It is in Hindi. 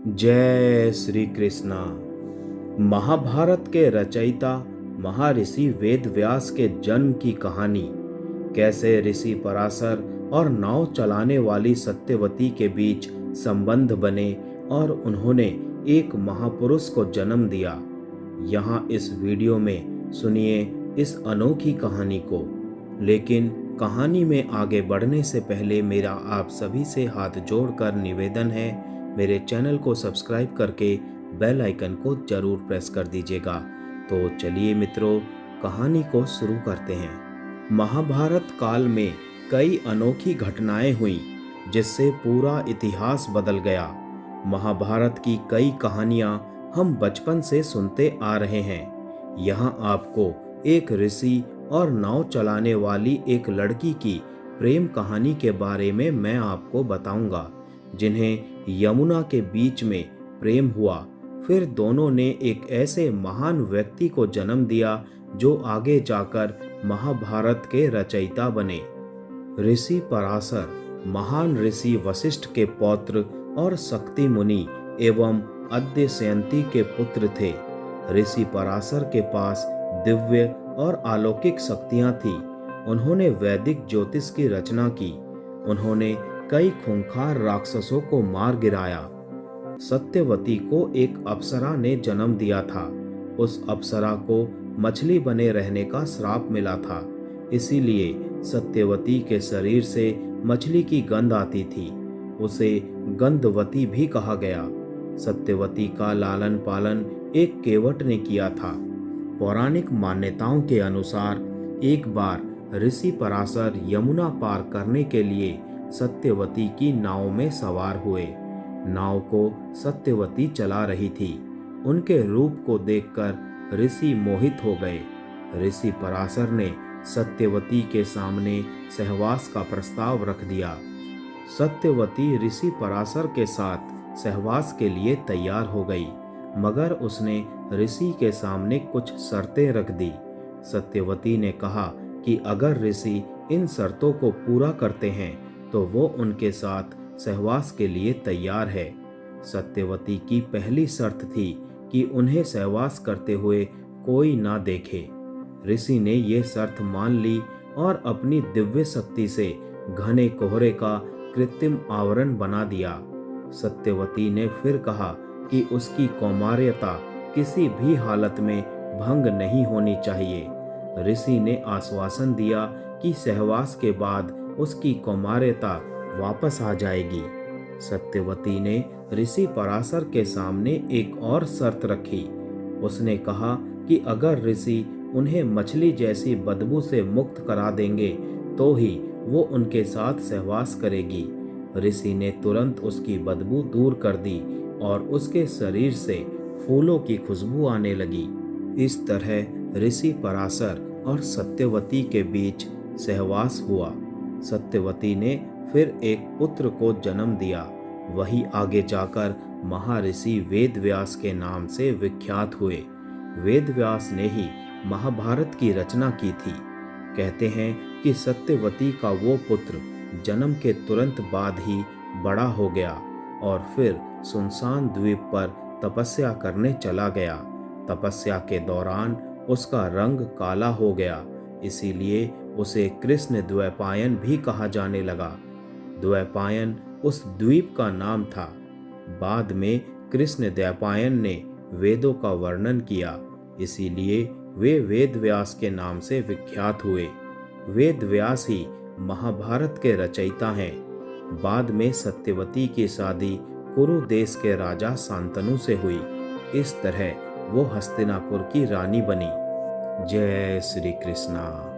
जय श्री कृष्णा। महाभारत के रचयिता महर्षि वेद व्यास के जन्म की कहानी, कैसे ऋषि पराशर और नाव चलाने वाली सत्यवती के बीच संबंध बने और उन्होंने एक महापुरुष को जन्म दिया। यहाँ इस वीडियो में सुनिए इस अनोखी कहानी को। लेकिन कहानी में आगे बढ़ने से पहले मेरा आप सभी से हाथ जोड़कर निवेदन है, मेरे चैनल को सब्सक्राइब करके बेल आइकन को जरूर प्रेस कर दीजिएगा। तो चलिए मित्रों, कहानी को शुरू करते हैं। महाभारत काल में कई अनोखी घटनाएं हुई जिससे पूरा इतिहास बदल गया। महाभारत की कई कहानियां हम बचपन से सुनते आ रहे हैं। यहाँ आपको एक ऋषि और नाव चलाने वाली एक लड़की की प्रेम कहानी के बारे में मैं आपको बताऊंगा, जिन्हें यमुना के बीच में प्रेम हुआ। फिर दोनों ने एक ऐसे महान व्यक्ति को जन्म दिया जो आगे जाकर महाभारत के रचयिता बने। ऋषि पराशर महान ऋषि वशिष्ठ के पौत्र और शक्ति मुनि एवं अद्यशयंती के पुत्र थे। ऋषि पराशर के पास दिव्य और अलौकिक शक्तियां थी। उन्होंने वैदिक ज्योतिष की रचना की। उन्होंने कई खूंखार राक्षसों को मार गिराया। सत्यवती को एक अप्सरा ने जन्म दिया था। उस अप्सरा को मछली बने रहने का श्राप मिला था, इसीलिए सत्यवती के शरीर से मछली की गंध आती थी। उसे गंधवती भी कहा गया। सत्यवती का लालन पालन एक केवट ने किया था। पौराणिक मान्यताओं के अनुसार एक बार ऋषि पराशर यमुना पार करने के लिए सत्यवती की नाव में सवार हुए। नाव को सत्यवती चला रही थी। उनके रूप को देखकर ऋषि मोहित हो गए। ऋषि पराशर ने सत्यवती के सामने सहवास का प्रस्ताव रख दिया। सत्यवती ऋषि पराशर के साथ सहवास के लिए तैयार हो गई, मगर उसने ऋषि के सामने कुछ शर्तें रख दी। सत्यवती ने कहा कि अगर ऋषि इन शर्तों को पूरा करते हैं तो वो उनके साथ सहवास के लिए तैयार है। सत्यवती की पहली शर्त थी कि उन्हें सहवास करते हुए कोई ना देखे। ऋषि ने ये शर्त मान ली और अपनी दिव्य शक्ति से घने कोहरे का कृत्रिम आवरण बना दिया। सत्यवती ने फिर कहा कि उसकी कौमार्यता किसी भी हालत में भंग नहीं होनी चाहिए। ऋषि ने आश्वासन दिया कि सहवास के बाद उसकी कौमार्यता वापस आ जाएगी। सत्यवती ने ऋषि पराशर के सामने एक और शर्त रखी। उसने कहा कि अगर ऋषि उन्हें मछली जैसी बदबू से मुक्त करा देंगे तो ही वो उनके साथ सहवास करेगी। ऋषि ने तुरंत उसकी बदबू दूर कर दी और उसके शरीर से फूलों की खुशबू आने लगी। इस तरह ऋषि पराशर और सत्यवती के बीच सहवास हुआ। सत्यवती ने फिर एक पुत्र को जन्म दिया। वही आगे जाकर महर्षि वेद व्यास के नाम से विख्यात हुए। वेद व्यास ने ही महाभारत की रचना की थी। कहते हैं कि सत्यवती का वो पुत्र जन्म के तुरंत बाद ही बड़ा हो गया और फिर सुनसान द्वीप पर तपस्या करने चला गया। तपस्या के दौरान उसका रंग काला हो गया, इसीलिए उसे कृष्ण द्वैपायन भी कहा जाने लगा। द्वैपायन उस द्वीप का नाम था। बाद में कृष्ण द्वैपायन ने वेदों का वर्णन किया, इसीलिए वे वेद व्यास के नाम से विख्यात हुए। वेद व्यास ही महाभारत के रचयिता हैं। बाद में सत्यवती की शादी कुरु देश के राजा शांतनु से हुई। इस तरह वो हस्तिनापुर की रानी बनी। जय श्री कृष्णा।